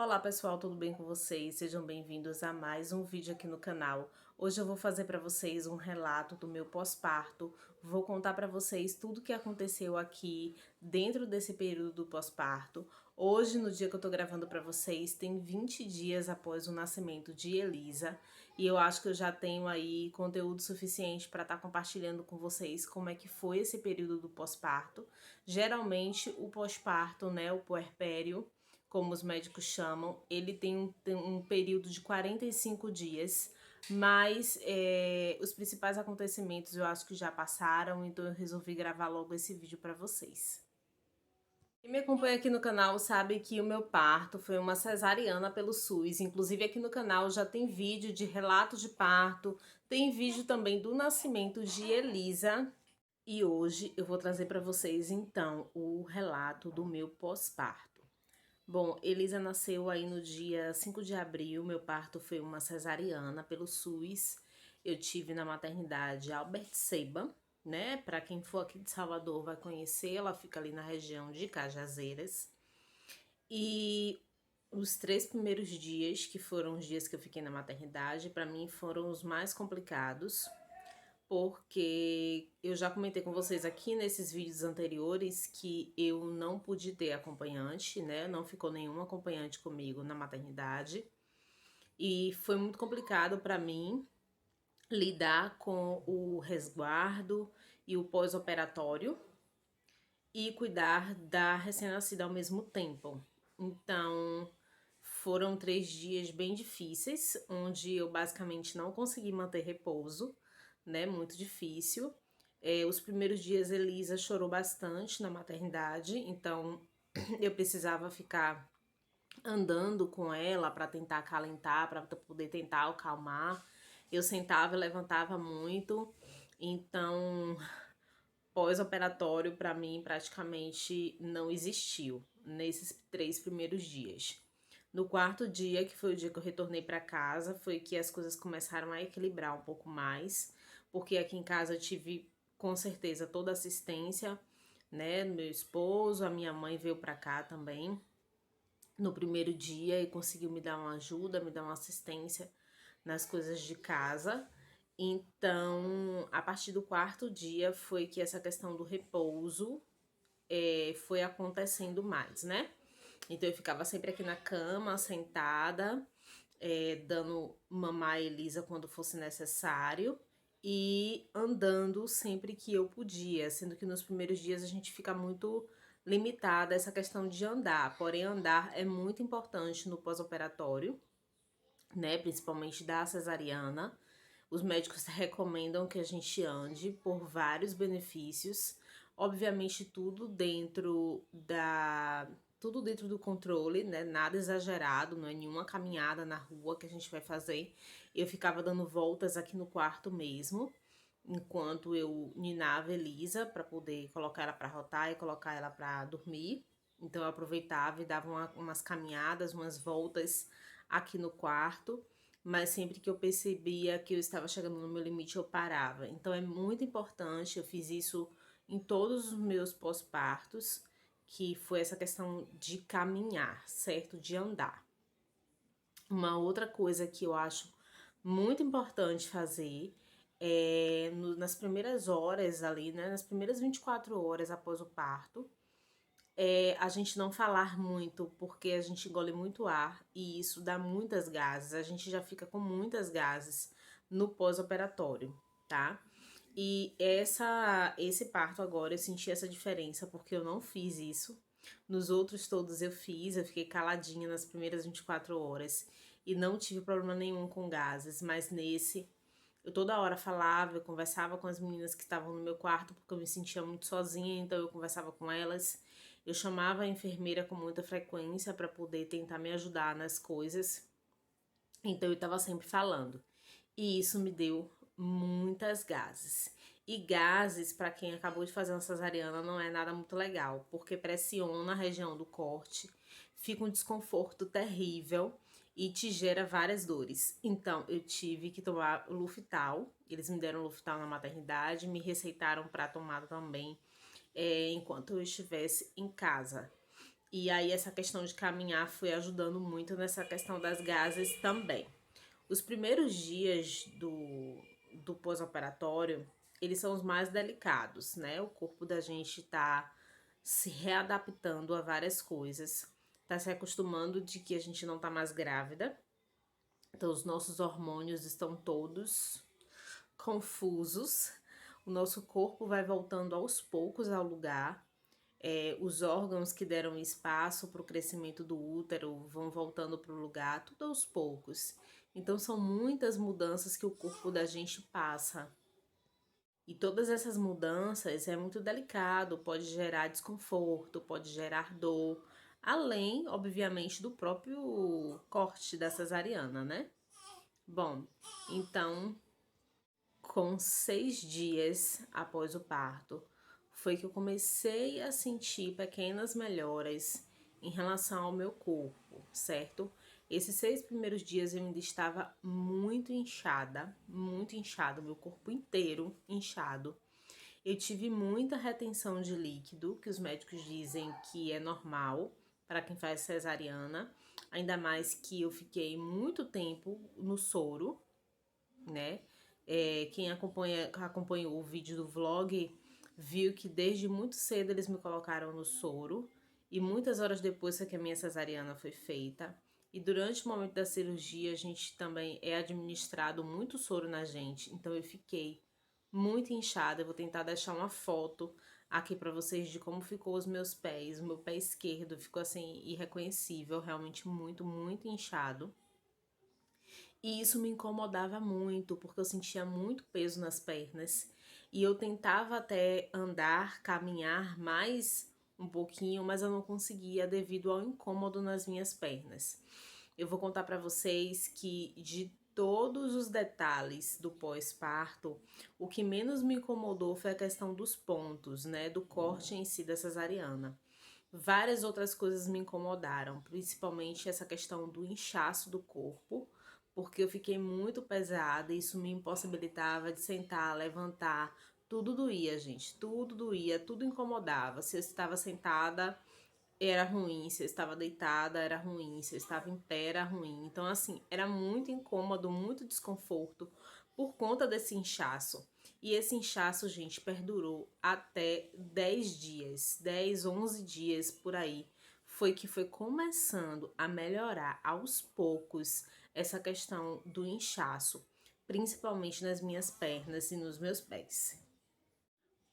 Olá pessoal, tudo bem com vocês? Sejam bem-vindos a mais um vídeo aqui no canal. Hoje eu vou fazer para vocês um relato do meu pós-parto. Vou contar para vocês tudo o que aconteceu aqui dentro desse período do pós-parto. Hoje, no dia que eu tô gravando para vocês, tem 20 dias após o nascimento de Elisa. E eu acho que eu já tenho aí conteúdo suficiente para estar compartilhando com vocês como é que foi esse período do pós-parto. Geralmente o pós-parto, né, o puerpério, como os médicos chamam, ele tem um período de 45 dias, mas os principais acontecimentos eu acho que já passaram, então eu resolvi gravar logo esse vídeo para vocês. Quem me acompanha aqui no canal sabe que o meu parto foi uma cesariana pelo SUS, inclusive aqui no canal já tem vídeo de relato de parto, tem vídeo também do nascimento de Elisa, e hoje eu vou trazer para vocês então o relato do meu pós-parto. Bom, Elisa nasceu aí no dia 5 de abril, meu parto foi uma cesariana pelo SUS. Eu tive na maternidade Albert Seiba, né? Para quem for aqui de Salvador vai conhecer, ela fica ali na região de Cajazeiras. E os 3 primeiros dias, que foram os dias que eu fiquei na maternidade, para mim foram os mais complicados, porque eu já comentei com vocês aqui nesses vídeos anteriores que eu não pude ter acompanhante, né? Não ficou nenhum acompanhante comigo na maternidade. E foi muito complicado para mim lidar com o resguardo e o pós-operatório e cuidar da recém-nascida ao mesmo tempo. Então, foram 3 dias bem difíceis, onde eu basicamente não consegui manter repouso, né? Muito difícil. Os primeiros dias Elisa chorou bastante na maternidade, então eu precisava ficar andando com ela para tentar acalentar, para poder tentar acalmar. Eu sentava e levantava muito, então pós-operatório para mim praticamente não existiu nesses 3 primeiros dias. No quarto dia, que foi o dia que eu retornei para casa, foi que as coisas começaram a equilibrar um pouco mais, porque aqui em casa eu tive com certeza toda a assistência, né, meu esposo, a minha mãe veio para cá também no primeiro dia e conseguiu me dar uma ajuda, me dar uma assistência nas coisas de casa. Então, a partir do quarto dia foi que essa questão do repouso foi acontecendo mais, né? Então eu ficava sempre aqui na cama, sentada, dando mamar a Elisa quando fosse necessário e andando sempre que eu podia, sendo que nos primeiros dias a gente fica muito limitada a essa questão de andar, porém andar é muito importante no pós-operatório, né, principalmente da cesariana. Os médicos recomendam que a gente ande por vários benefícios, obviamente tudo dentro do controle, né? Nada exagerado, não é nenhuma caminhada na rua que a gente vai fazer. Eu ficava dando voltas aqui no quarto mesmo, enquanto eu ninava Elisa para poder colocar ela para rotar e colocar ela para dormir. Então eu aproveitava e dava umas caminhadas, umas voltas aqui no quarto, mas sempre que eu percebia que eu estava chegando no meu limite, eu parava. Então é muito importante, eu fiz isso em todos os meus pós-partos, que foi essa questão de caminhar, certo? De andar. Uma outra coisa que eu acho muito importante fazer nas primeiras horas ali, né? Nas primeiras 24 horas após o parto, a gente não falar muito, porque a gente engole muito ar e isso dá muitas gases. A gente já fica com muitas gases no pós-operatório, tá? E esse parto agora eu senti essa diferença porque eu não fiz isso. Nos outros todos eu fiz, eu fiquei caladinha nas primeiras 24 horas e não tive problema nenhum com gases, mas nesse eu toda hora falava, eu conversava com as meninas que estavam no meu quarto porque eu me sentia muito sozinha, então eu conversava com elas. Eu chamava a enfermeira com muita frequência para poder tentar me ajudar nas coisas. Então eu estava sempre falando. E isso me deu muitas gases. E gases, para quem acabou de fazer uma cesariana, não é nada muito legal, porque pressiona a região do corte, fica um desconforto terrível e te gera várias dores. Então, eu tive que tomar Luftal, eles me deram Luftal na maternidade, me receitaram para tomar também enquanto eu estivesse em casa. E aí essa questão de caminhar foi ajudando muito nessa questão das gases também. Os primeiros dias do pós-operatório, eles são os mais delicados, né? O corpo da gente tá se readaptando a várias coisas, tá se acostumando de que a gente não tá mais grávida. Então os nossos hormônios estão todos confusos. O nosso corpo vai voltando aos poucos ao lugar. Os órgãos que deram espaço para o crescimento do útero vão voltando para o lugar, tudo aos poucos. Então, são muitas mudanças que o corpo da gente passa. E todas essas mudanças é muito delicado, pode gerar desconforto, pode gerar dor, além, obviamente, do próprio corte da cesariana, né? Bom, então com 6 dias após o parto, foi que eu comecei a sentir pequenas melhoras em relação ao meu corpo, certo? Esses 6 primeiros dias eu ainda estava muito inchada, meu corpo inteiro inchado. Eu tive muita retenção de líquido, que os médicos dizem que é normal para quem faz cesariana, ainda mais que eu fiquei muito tempo no soro, né? Quem acompanhou o vídeo do vlog viu que desde muito cedo eles me colocaram no soro e muitas horas depois que a minha cesariana foi feita. E durante o momento da cirurgia a gente também é administrado muito soro na gente, então eu fiquei muito inchada. Eu vou tentar deixar uma foto aqui para vocês de como ficou os meus pés. O meu pé esquerdo ficou assim irreconhecível, realmente muito inchado. E isso me incomodava muito, porque eu sentia muito peso nas pernas. E eu tentava até andar, caminhar mais um pouquinho, mas eu não conseguia devido ao incômodo nas minhas pernas. Eu vou contar para vocês que de todos os detalhes do pós-parto, o que menos me incomodou foi a questão dos pontos, né, do corte em si da cesariana. Várias outras coisas me incomodaram, principalmente essa questão do inchaço do corpo, porque eu fiquei muito pesada e isso me impossibilitava de sentar, levantar. Tudo doía, gente, tudo doía, tudo incomodava. Se eu estava sentada, era ruim, se eu estava deitada, era ruim, se eu estava em pé, era ruim. Então, assim, era muito incômodo, muito desconforto por conta desse inchaço. E esse inchaço, gente, perdurou até 10 dias, 10, 11 dias por aí. Foi que foi começando a melhorar aos poucos essa questão do inchaço, principalmente nas minhas pernas e nos meus pés.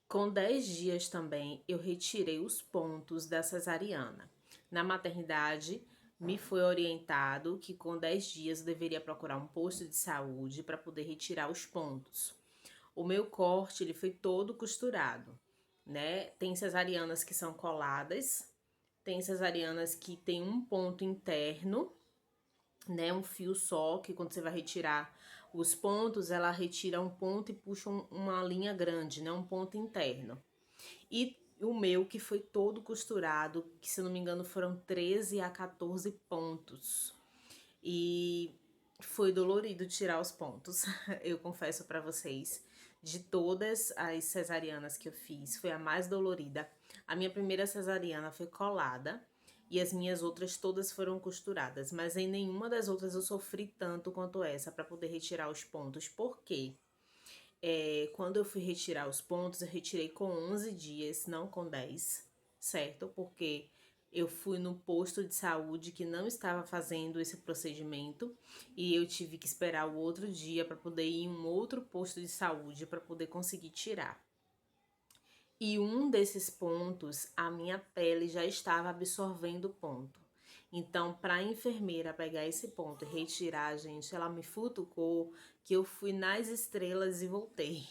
Com 10 dias também, eu retirei os pontos da cesariana. Na maternidade, me foi orientado que com 10 dias eu deveria procurar um posto de saúde para poder retirar os pontos. O meu corte, ele foi todo costurado, né? Tem cesarianas que são coladas, tem cesarianas que tem um ponto interno, né, um fio só, que quando você vai retirar os pontos, ela retira um ponto e puxa uma linha grande, né, um ponto interno. E o meu que foi todo costurado, que se não me engano foram 13 a 14 pontos. E foi dolorido tirar os pontos, eu confesso para vocês. De todas as cesarianas que eu fiz, foi a mais dolorida. A minha primeira cesariana foi colada e as minhas outras todas foram costuradas, mas em nenhuma das outras eu sofri tanto quanto essa para poder retirar os pontos. Por quê? Quando eu fui retirar os pontos, eu retirei com 11 dias, não com 10, certo? Porque eu fui no posto de saúde que não estava fazendo esse procedimento e eu tive que esperar o outro dia para poder ir em um outro posto de saúde para poder conseguir tirar. E um desses pontos, a minha pele já estava absorvendo o ponto. Então, para a enfermeira pegar esse ponto e retirar, gente, ela me futucou que eu fui nas estrelas e voltei.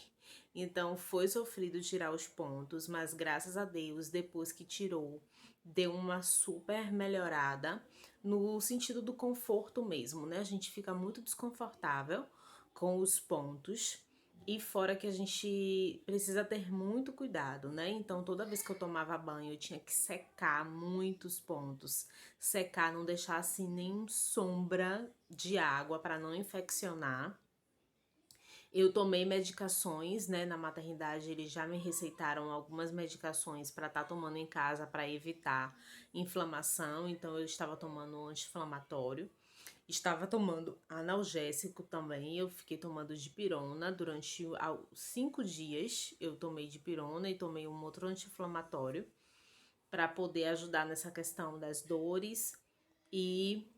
Então, foi sofrido tirar os pontos, mas graças a Deus, depois que tirou, deu uma super melhorada no sentido do conforto mesmo, né? A gente fica muito desconfortável com os pontos. E fora que a gente precisa ter muito cuidado, né? Então, toda vez que eu tomava banho, eu tinha que secar muitos pontos. Secar, não deixar assim nem sombra de água para não infeccionar. Eu tomei medicações, né, na maternidade, eles já me receitaram algumas medicações para estar tomando em casa para evitar inflamação, então eu estava tomando um anti-inflamatório, estava tomando analgésico também, eu fiquei tomando dipirona durante 5 dias, eu tomei dipirona e tomei um outro anti-inflamatório para poder ajudar nessa questão das dores e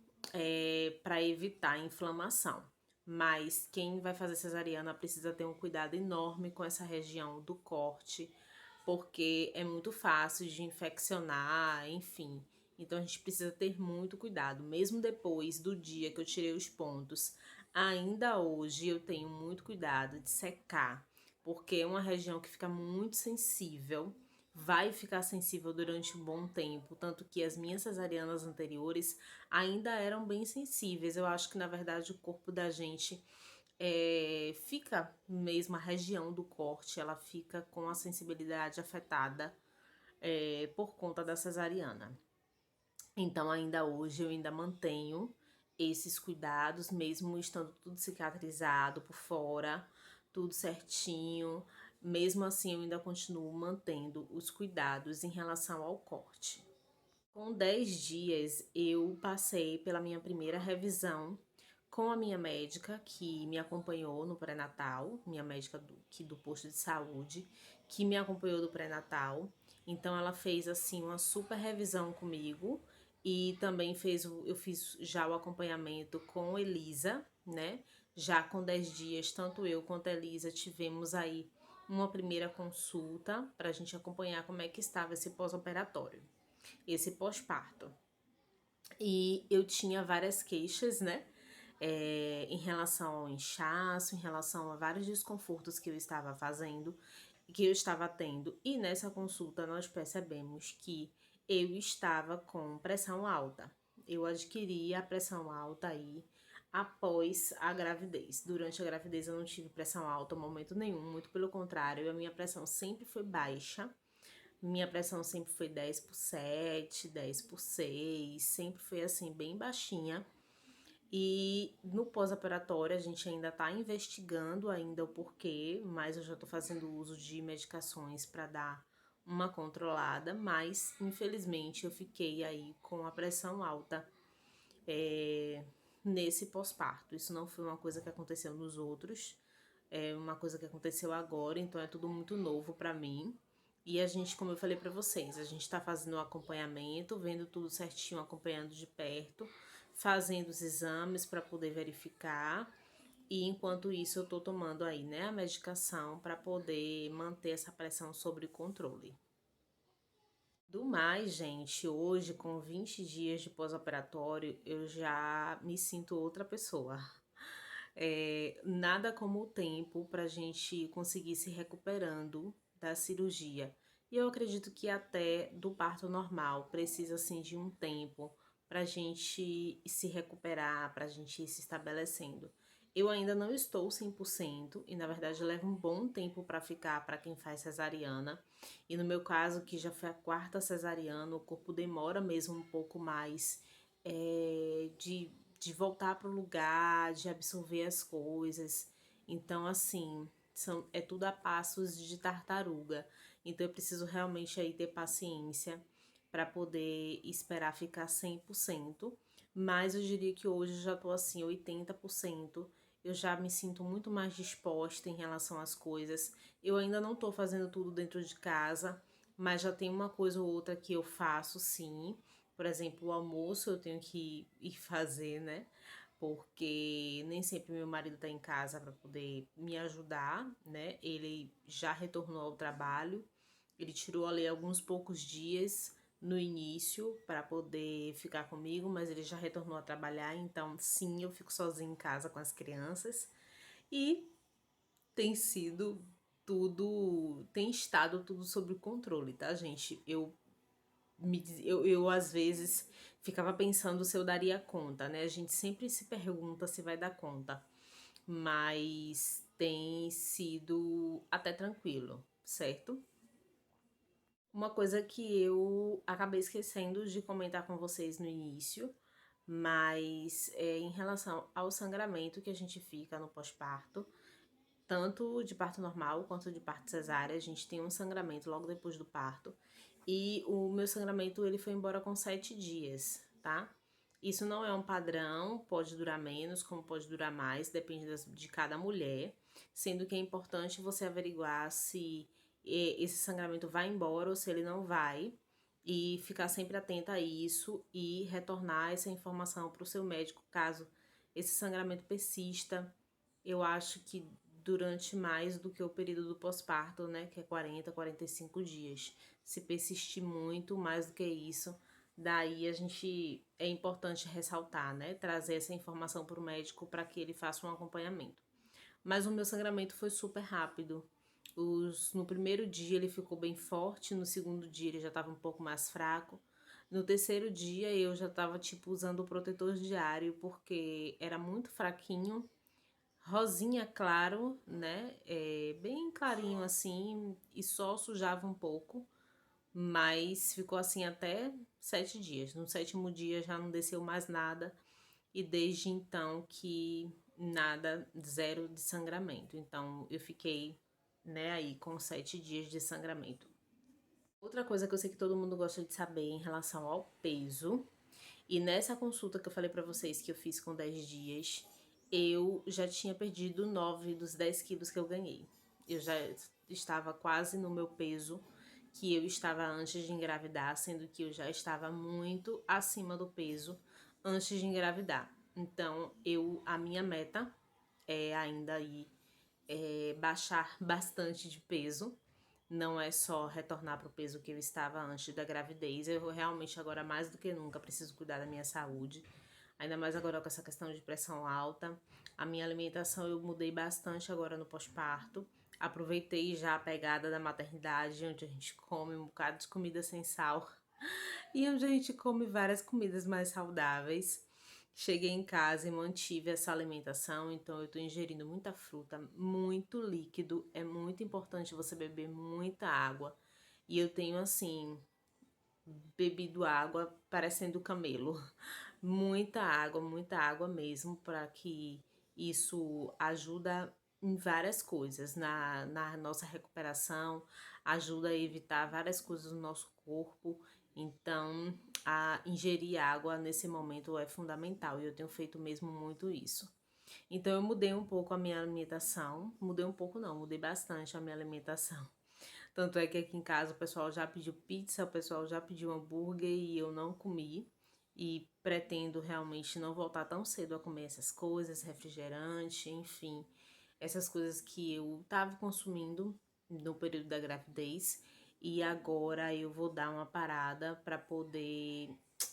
para evitar a inflamação. Mas quem vai fazer cesariana precisa ter um cuidado enorme com essa região do corte, porque é muito fácil de infeccionar, enfim. Então a gente precisa ter muito cuidado. Mesmo depois do dia que eu tirei os pontos, ainda hoje eu tenho muito cuidado de secar, porque é uma região que fica muito sensível, vai ficar sensível durante um bom tempo, tanto que as minhas cesarianas anteriores ainda eram bem sensíveis. Eu acho que na verdade o corpo da gente fica mesmo a região do corte, ela fica com a sensibilidade afetada por conta da cesariana. Então ainda hoje eu ainda mantenho esses cuidados, mesmo estando tudo cicatrizado por fora, tudo certinho. Mesmo assim, eu ainda continuo mantendo os cuidados em relação ao corte. Com 10 dias, eu passei pela minha primeira revisão com a minha médica, que me acompanhou no pré-natal, minha médica do posto de saúde, que me acompanhou do pré-natal. Então, ela fez, assim, uma super revisão comigo e também eu fiz já o acompanhamento com Elisa, né? Já com 10 dias, tanto eu quanto a Elisa tivemos aí uma primeira consulta para a gente acompanhar como é que estava esse pós-operatório, esse pós-parto. E eu tinha várias queixas, né? Em relação ao inchaço, em relação a vários desconfortos que eu estava fazendo, que eu estava tendo. E nessa consulta nós percebemos que eu estava com pressão alta. Eu adquiri a pressão alta aí após a gravidez. Durante a gravidez eu não tive pressão alta em momento nenhum, muito pelo contrário, a minha pressão sempre foi baixa. Minha pressão sempre foi 10/7, 10/6, sempre foi assim, bem baixinha. E no pós-operatório a gente ainda tá investigando ainda o porquê, mas eu já tô fazendo uso de medicações para dar uma controlada, mas infelizmente eu fiquei aí com a pressão alta nesse pós-parto. Isso não foi uma coisa que aconteceu nos outros, é uma coisa que aconteceu agora, então é tudo muito novo para mim. E a gente, como eu falei para vocês, a gente tá fazendo o acompanhamento, vendo tudo certinho, acompanhando de perto, fazendo os exames para poder verificar. E enquanto isso, eu tô tomando aí, né, a medicação para poder manter essa pressão sob controle. Do mais, gente, hoje com 20 dias de pós-operatório, eu já me sinto outra pessoa. Nada como o tempo para a gente conseguir se recuperando da cirurgia. E eu acredito que até do parto normal precisa assim de um tempo para a gente se recuperar, para a gente ir se estabelecendo. Eu ainda não estou 100% e na verdade leva um bom tempo para ficar para quem faz cesariana. E no meu caso, que já foi a quarta cesariana, o corpo demora mesmo um pouco mais de voltar para o lugar, de absorver as coisas. Então, assim, é tudo a passos de tartaruga. Então, eu preciso realmente aí ter paciência para poder esperar ficar 100%. Mas eu diria que hoje eu já tô assim, 80%. Eu já me sinto muito mais disposta em relação às coisas. Eu ainda não tô fazendo tudo dentro de casa, mas já tem uma coisa ou outra que eu faço sim. Por exemplo, o almoço eu tenho que ir fazer, né? Porque nem sempre meu marido tá em casa para poder me ajudar, né? Ele já retornou ao trabalho, ele tirou ali alguns poucos dias no início para poder ficar comigo, mas ele já retornou a trabalhar, então sim, eu fico sozinha em casa com as crianças e tem sido tem estado tudo sob controle, tá, gente? Eu às vezes ficava pensando se eu daria conta, né? A gente sempre se pergunta se vai dar conta, mas tem sido até tranquilo, certo? Uma coisa que eu acabei esquecendo de comentar com vocês no início, mas em relação ao sangramento que a gente fica no pós-parto, tanto de parto normal quanto de parto cesárea, a gente tem um sangramento logo depois do parto. E o meu sangramento, ele foi embora com 7 dias, tá? Isso não é um padrão, pode durar menos, como pode durar mais, depende de cada mulher. Sendo que é importante você averiguar se esse sangramento vai embora ou se ele não vai. E ficar sempre atenta a isso e retornar essa informação para o seu médico caso esse sangramento persista. Eu acho que durante mais do que o período do pós-parto, né, que é 40, 45 dias. Se persistir muito, mais do que isso, daí é importante ressaltar, né, trazer essa informação para o médico para que ele faça um acompanhamento. Mas o meu sangramento foi super rápido. No primeiro dia ele ficou bem forte, no segundo dia ele já estava um pouco mais fraco. No terceiro dia eu já estava tipo usando o protetor diário porque era muito fraquinho, rosinha claro, né? Bem clarinho assim e só sujava um pouco, mas ficou assim até 7 dias. No sétimo dia já não desceu mais nada e desde então que nada, zero de sangramento. Então eu fiquei, né, aí com 7 dias de sangramento. Outra coisa que eu sei que todo mundo gosta de saber em relação ao peso, e nessa consulta que eu falei pra vocês que eu fiz com 10 dias, eu já tinha perdido 9 dos 10 quilos que eu ganhei. Eu já estava quase no meu peso que eu estava antes de engravidar, sendo que eu já estava muito acima do peso antes de engravidar. Então, a minha meta é ainda aí baixar bastante de peso. Não é só retornar para o peso que eu estava antes da gravidez. Eu realmente agora mais do que nunca preciso cuidar da minha saúde. Ainda mais agora com essa questão de pressão alta. A minha alimentação eu mudei bastante agora no pós-parto. Aproveitei já a pegada da maternidade, onde a gente come um bocado de comida sem sal e onde a gente come várias comidas mais saudáveis. Cheguei em casa e mantive essa alimentação, então eu tô ingerindo muita fruta, muito líquido. É muito importante você beber muita água. E eu tenho assim, bebido água parecendo camelo. Muita água mesmo, para que isso ajuda em várias coisas, na nossa recuperação, ajuda a evitar várias coisas no nosso corpo. Então, a ingerir água nesse momento é fundamental e eu tenho feito mesmo muito isso. Então, eu mudei um pouco a minha alimentação, mudei um pouco não, mudei bastante a minha alimentação. Tanto é que aqui em casa o pessoal já pediu pizza, o pessoal já pediu hambúrguer e eu não comi. E pretendo realmente não voltar tão cedo a comer essas coisas, refrigerante, enfim, essas coisas que eu tava consumindo no período da gravidez. E agora eu vou dar uma parada para poder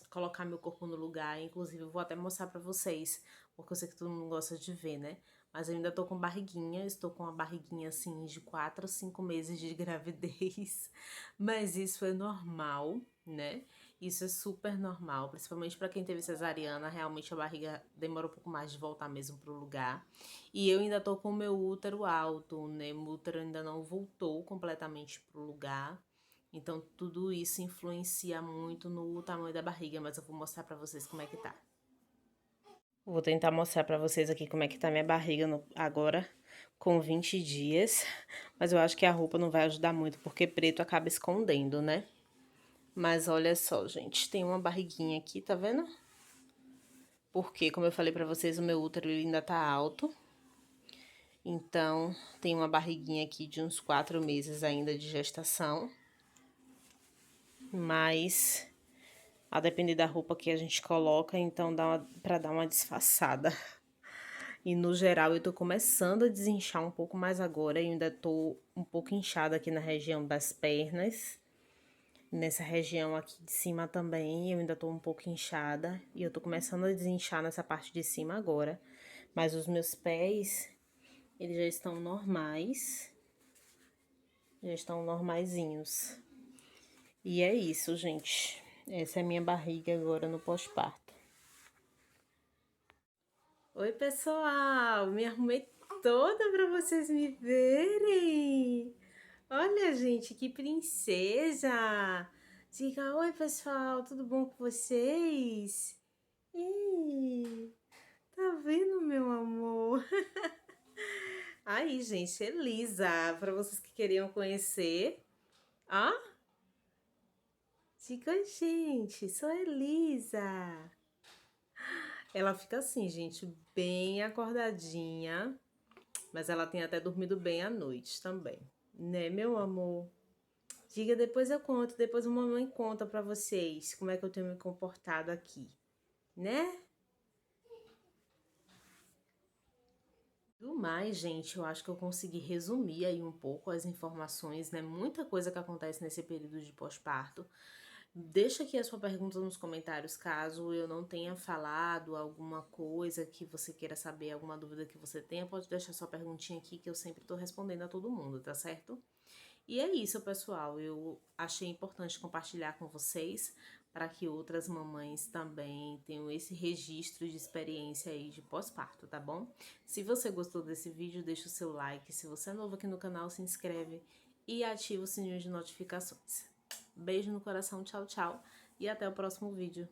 colocar meu corpo no lugar. Inclusive, eu vou até mostrar pra vocês, porque eu sei que todo mundo gosta de ver, né? Mas eu ainda tô com barriguinha, estou com uma barriguinha assim de 4 a 5 meses de gravidez. Mas isso é normal, né? Isso é super normal, principalmente para quem teve cesariana, realmente a barriga demora um pouco mais de voltar mesmo pro lugar. E eu ainda tô com o meu útero alto, né? O útero ainda não voltou completamente pro lugar. Então tudo isso influencia muito no tamanho da barriga, mas eu vou mostrar pra vocês como é que tá. Vou tentar mostrar pra vocês aqui como é que tá minha barriga agora, com 20 dias. Mas eu acho que a roupa não vai ajudar muito, porque preto acaba escondendo, né? Mas olha só, gente, tem uma barriguinha aqui, tá vendo? Porque, como eu falei pra vocês, o meu útero ele ainda tá alto. Então, tem uma barriguinha aqui de uns 4 meses ainda de gestação. Mas, a depender da roupa que a gente coloca, então dá pra dar uma disfarçada. E no geral eu tô começando a desinchar um pouco mais agora. Eu ainda tô um pouco inchada aqui na região das pernas. Nessa região aqui de cima também eu ainda tô um pouco inchada. E eu tô começando a desinchar nessa parte de cima agora. Mas os meus pés, eles já estão normais. Já estão normaizinhos. E é isso, gente. Essa é a minha barriga agora no pós-parto. Oi, pessoal! Me arrumei toda para vocês me verem. Olha, gente, que princesa! Diga oi, pessoal, tudo bom com vocês? Ih, tá vendo, meu amor? Aí, gente, Elisa, para vocês que queriam conhecer, ó, diga, gente, sou Elisa. Ela fica assim, gente, bem acordadinha, mas ela tem até dormido bem à noite também, né, meu amor? Diga, depois eu conto, depois a mamãe conta pra vocês como é que eu tenho me comportado aqui, né? Do mais, gente, eu acho que eu consegui resumir aí um pouco as informações, né? Muita coisa que acontece nesse período de pós-parto. Deixa aqui a sua pergunta nos comentários, caso eu não tenha falado alguma coisa que você queira saber, alguma dúvida que você tenha, pode deixar sua perguntinha aqui que eu sempre tô respondendo a todo mundo, tá certo? E é isso, pessoal. Eu achei importante compartilhar com vocês para que outras mamães também tenham esse registro de experiência aí de pós-parto, tá bom? Se você gostou desse vídeo, deixa o seu like. Se você é novo aqui no canal, se inscreve e ativa o sininho de notificações. Beijo no coração, tchau, tchau e até o próximo vídeo.